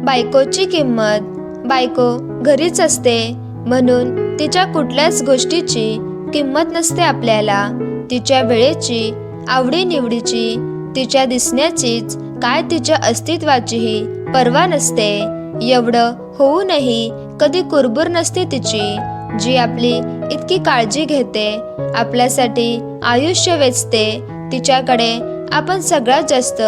बायकोची किंमत. बायको घरीच असते म्हणून तिच्या कुठल्याच गोष्टीची किंमत नसते आपल्याला. तिच्या वेळेची, आवडीनिवडीची, तिच्या दिसण्याचीच काय तिच्या अस्तित्वाचीही पर्वा नसते. एवढं होऊनही कधी कुरबुर नसते तिची, जी आपली इतकी काळजी घेते, आपल्यासाठी आयुष्य वेचते. तिच्याकडे आपण सगळ्यात जास्त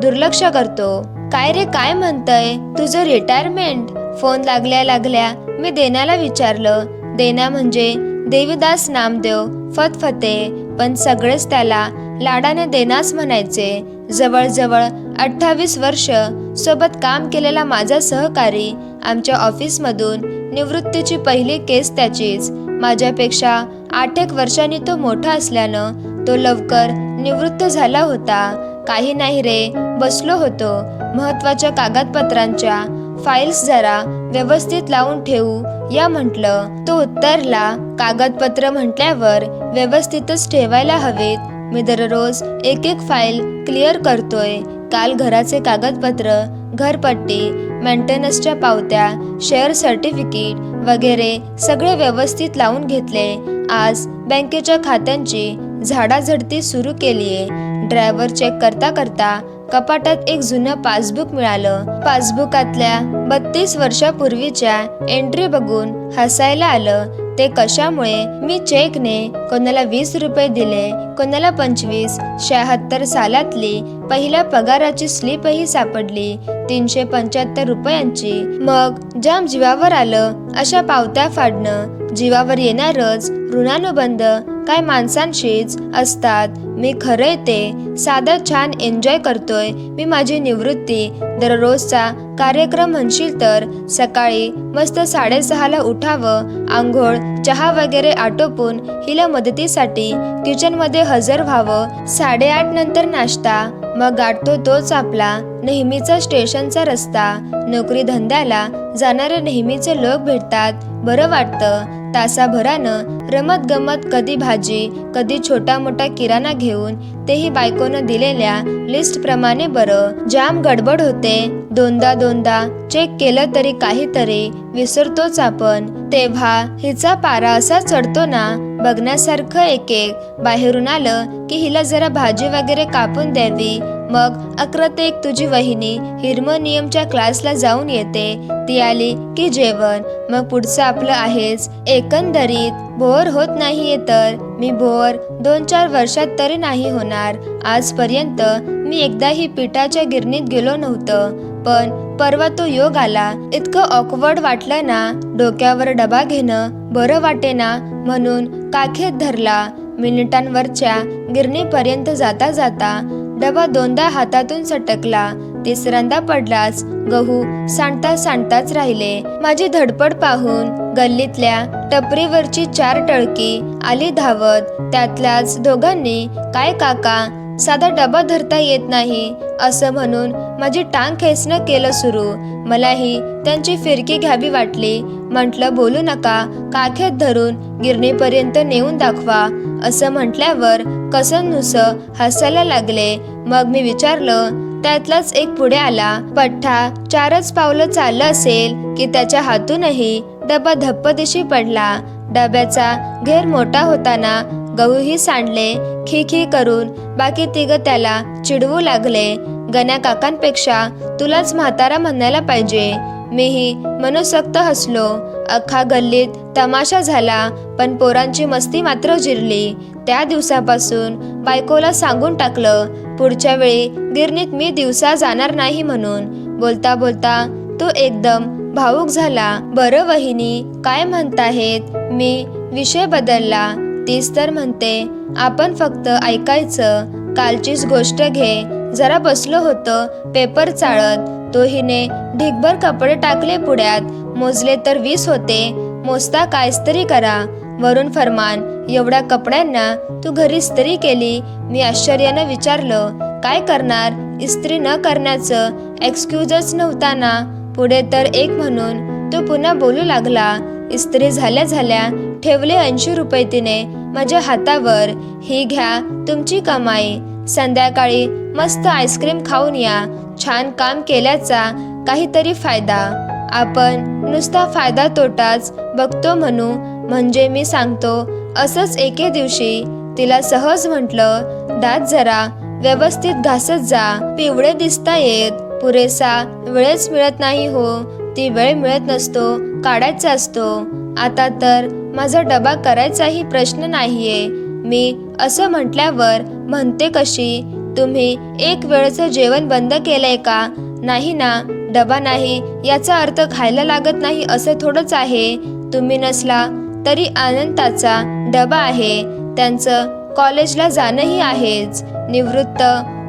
दुर्लक्ष करतो. काय रे, काय म्हणतंय तुझं रिटायरमेंट? फोन लागल्या लागल्या मी देण्याला विचारलं. देना म्हणजे देवीदास नामदेव फतफते, पण सगळेच त्याला लाडाने देनाच म्हणायचे. जवळजवळ 28 वर्ष सोबत काम केलेला माझा सहकारी, आमच्या ऑफिसमधून निवृत्तीची पहिली केस त्याचीच. माझ्यापेक्षा 8 वर्षांनी तो मोठा असल्यानं तो लवकर निवृत्त झाला होता. काही नाही रे, बसलो होतो. महत्वाच्या कागदपत्रांच्या फाईल्स जरा व्यवस्थित लावून ठेवू या म्हटलं. तो उत्तरला, कागदपत्र म्हटल्यावर व्यवस्थितच ठेवायला हवेत. मी दररोज एक एक फाईल क्लिअर करतोय. काल घराचे कागदपत्र, घरपट्टी, मेंटेनन्सच्या पावत्या, शेअर सर्टिफिकेट वगैरे सगळे व्यवस्थित लावून घेतले. आज बँकेच्या खात्यांची झाडाझडती सुरू केलीये. ड्रायव्हर चेक करता करता कपाटात एक जुनं पासबुक मिळालं. पासबुकातल्या 32 वर्षापूर्वीच्या एंट्री बघून हसायला आलं. ते कशामुळे? मी चेकने कोणाला 20 रुपये दिले, कोणाला 25. 76 सालातली पहिल्या पगाराची स्लिपही सापडली, 375 रुपयांची. मग जाम जीवावर आलं अशा पावत्या फाडणं. जीवावर येणारच ऋणानुबंध काय माणसांशीच असतात. मी खरंय ते साधा छान एन्जॉय करतोय मी माझी निवृत्ती. दररोजचा कार्यक्रम म्हणशील तर सकाळी मस्त 6:30ला उठावं, आंघोळ चहा वगैरे आटोपून हिला मदतीसाठी किचनमध्ये हजर व्हावं. 8:30 नंतर नाश्ता, मग गाठतो तोच आपला नेहमीचा स्टेशनचा रस्ता. नोकरी धंद्याला जाणारे नेहमीचे लोक भेटतात, बरं वाटतं. तासाभरानं रमत गमत, कधी भाजी, कधी छोटा मोठा किराणा घेऊन, तेही बायकोनं दिलेल्या लिस्ट प्रमाणे. बरं जाम गडबड होते. दोनदा चेक केलं तरी काहीतरी विसरतोच आपण. तेव्हा हिचा पारा असा चढतो ना, बघण्यासारखं एक एक. बाहेरून आलं की हिला जरा भाजी वगैरे कापून द्यावी. मग 11 ते 1 तुझी वहिनी हार्मोनियमच्या क्लासला जाऊन येते. ती आली की जेवण, मग पुढचं आपलं आहेच. एकंदरीत बोर होत नाहीये तर मी बोर 2-4 वर्षात तरी नाही होणार. आजपर्यंत मी एकदाही पिठाच्या गिरणीत गेलो नव्हतं, पण परवा तो योग आला. इतकं ऑकवर्ड वाटलं ना, डोक्यावर डबा घेणं बरं वाटेना म्हणून काखेत धरला. मिनिटांवरच्या गिरणीपर्यंत जाता जाता डबा 2दा हातातून सटकला. तिसऱ्यांदा पडलाच. गहू सांडताच राहिले. माझी धडपड पाहून गल्लीतल्या टपरीवरची 4 टळकी आली धावत. त्यातल्याच दोघांनी, काय काका, साधा डबा धरता येत नाही असं म्हणून माझी टांग खेचणं केलं सुरू. मलाही त्यांची फिरकी घ्यावी वाटली. म्हटलं, बोलू नका, काखेत धरून गिरणीपर्यंत नेऊन दाखवा असं म्हटल्यावर कसंनुसं हसायला लागले. मग मी विचारलं. त्यातलाच एक पुढे आला. पठ्ठा 4च पावलं चाललं असेल की त्याच्या हातूनही डबा धप्पदिशी पडला. डब्याचा घेर मोठा होताना गहूही सांडले. खी करून बाकी 3 त्याला चिडवू लागले. गण्या काकांपेक्षा तुलाच म्हातारा म्हणायला पाहिजे. मीही मनोसक्त हसलो. अख्खा गल्लीत तमाशा झाला, पण पोरांची मस्ती मात्र जिरली. त्या दिवसापासून बायकोला सांगून टाकलं, पुढच्या वेळी गिरणीत मी दिवसा जाणार नाही म्हणून. बोलता बोलता तो एकदम भावूक झाला. बरं वहिनी, काय म्हणताहेत? मी विषय बदलला. तीच तर म्हणते, आपण फक्त ऐकायचं. कालचीच गोष्ट घे. जरा बसलो होतो पेपर चाळत. तो हिने ढिगभर कपडे टाकले पुढ्यात. मोजले तर 20 होते. मोजता काय, इस्त्री करा. वरून फरमान, एवढ्या कपड्यांना तू घरी इस्त्री केली? मी आश्चर्यानं विचारलं. काय करणार, इस्त्री न करण्याचं एक्सक्यूजच नव्हता ना. पुढे तर एक म्हणून तो पुन्हा बोलू लागला. इस्त्री झाल्या ठेवले 80 रुपये तिने माझ्या हातावर. ही घ्या तुमची कमाई. संध्याकाळी मस्त आईस्क्रीम खाऊन या. छान काम केल्याचा काहीतरी फायदा. आपण नुसता फायदा तोटाच बघतो म्हणजे मी सांगतो असंच एके दिवशी तिला सहज म्हटलं, दात जरा व्यवस्थित घासत जा, पिवळे दिसतायत. पुरेसा वेळच मिळत नाही हो. ती वेळ मिळत नसतो, काढायचा असतो. आता तर माझा डबा करायचाही प्रश्न नाहीये. मी असं म्हटल्यावर म्हणते कशी, तुम्ही एक वेळचं जेवण बंद केलंय का? नाही ना, डबा नाही याचा अर्थ खायला लागत नाही असं थोडंच आहे. तुम्ही नसला तरी अनंताचा डबा आहे, त्यांचं कॉलेजला जाणंही आहेच. निवृत्त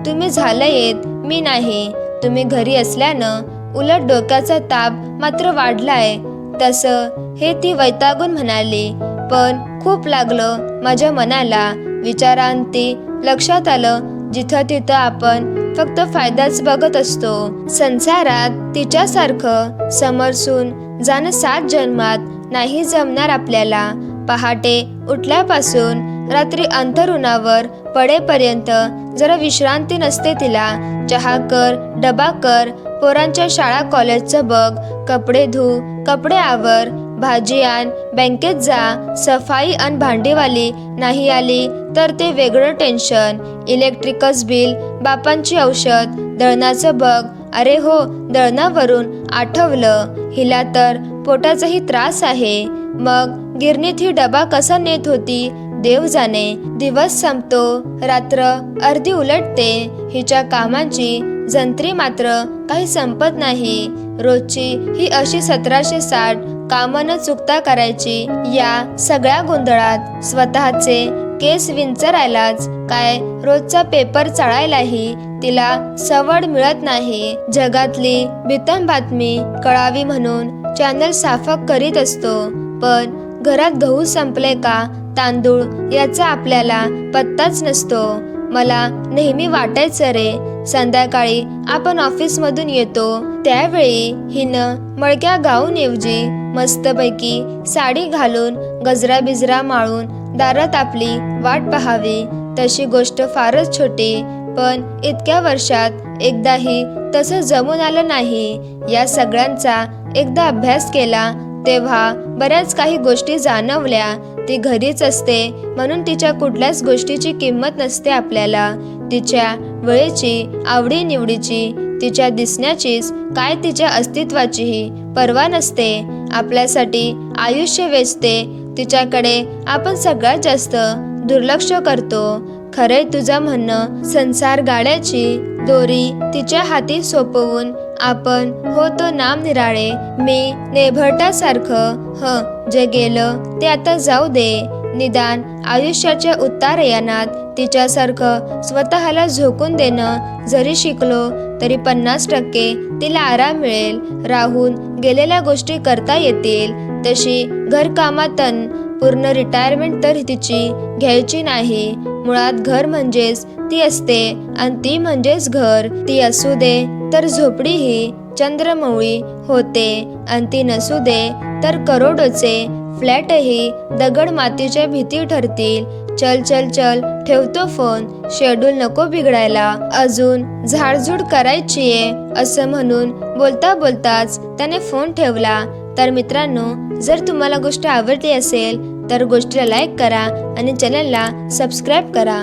तुम्ही झालंयत, मी नाही. तुम्ही घरी असल्यानं उलट डोक्याचा ताप मात्र वाढलाय. तसं हे ती वैतागून म्हणाली. पण खूप लागलं माझ्या मनाला. विचारांती लक्षात आलं, जिथं तिथं आपण फक्त फायदाच बघत असतो. संसारात तिच्यासारखं समरसून जाणं 7 जन्मात नाही जमणार आपल्याला. पहाटे उठल्यापासून रात्री अंथरुणावर पडेपर्यंत जरा विश्रांती नसते तिला. चहा कर, डबा कर, पोरांच्या शाळा कॉलेजचं बघ, कपडे धु, कपडे आवर, भाजी आण, बँकेत जा, सफाई आण, भांडीवाली नाही आली तर ते वेगळं टेन्शन, इलेक्ट्रिकच बिल, बापांची औषध, दळणाचं बघ. अरे हो, दळणावरून आठवलं, हिला तर पोटाचाही त्रास आहे. मग गिरणीत ही डबा कसा नेत होती देव जाणे. दिवस संपतो, रात्र अर्धी उलटते. हिच्या कामांची जंत्री मात्र काही संपत नाही. रोजची ही अशी 1760 कामं न चुकता करायची. या सगळ्या गोंधळात स्वतःचे केस विंचरायलाच काय रोजचा पेपर चाळायलाही तिला सवड मिळत नाही. जगातली बित्तम बातमी कळावी म्हणून चॅनल साफक करीत असतो, पण घरात गहू संपले का तांदूळ याचा आपल्याला पत्ताच नसतो. मला नेहमी वाटायचं रे, संध्याकाळी आपण ऑफिसमधून येतो त्यावेळी हिनं मळक्या गाऊनऐवजी मस्तपैकी साडी घालून गजरा बिजरा माळून दारात आपली वाट पाहावी. तशी गोष्ट फारच छोटी, पण इतक्या वर्षात एकदाही तसं जमून आलं नाही. या सगळ्यांचा एकदा अभ्यास केला तेव्हा बऱ्याच काही गोष्टी जाणवल्या. ती घरीच असते म्हणून तिच्या कुठल्याच गोष्टीची किंमत नसते आपल्याला. तिच्या वेळेची, आवडीनिवडीची, तिच्या दिसण्याचीच काय तिच्या अस्तित्वाचीही पर्वा नसते. आपल्यासाठी आयुष्य वेचते तिच्याकडे आपण सगळ्यात जास्त दुर्लक्ष करतो. खरंय तुझं म्हणणं, संसार गाड्याची दोरी तिच्या हाती सोपवून आपण होतो नामनिराळे. मी नेभरटासारखं जे गेलं ते आता जाऊ दे. निदान आयुष्याच्या उतारयानात तिच्यासारखं स्वतःला झोकून देणं जरी शिकलो तरी 50% तिला आराम मिळेल. राहून गेलेल्या गोष्टी करता येतील. तशी घरकामातन पूर्ण रिटायरमेंट तर तिची घ्यायची नाही. मुळात घर म्हणजेच ती असते आणि ती म्हणजेच घर. ती असू दे तर झोपडी ही चंद्रमौळी होते आणि ती नसू दे तर करोडोचे फ्लॅटही दगड मातीच्या भीती ठरतील. चल चल चल, ठेवतो फोन, शेड्यूल नको बिघडायला, अजून झाडझूड करायचीये असं म्हणून बोलता बोलताच त्याने फोन ठेवला. तर मित्रांनो, जर तुम्हाला गोष्ट आवडली असेल तर गोष्टीला लाईक करा आणि चॅनलला सबस्क्राईब करा.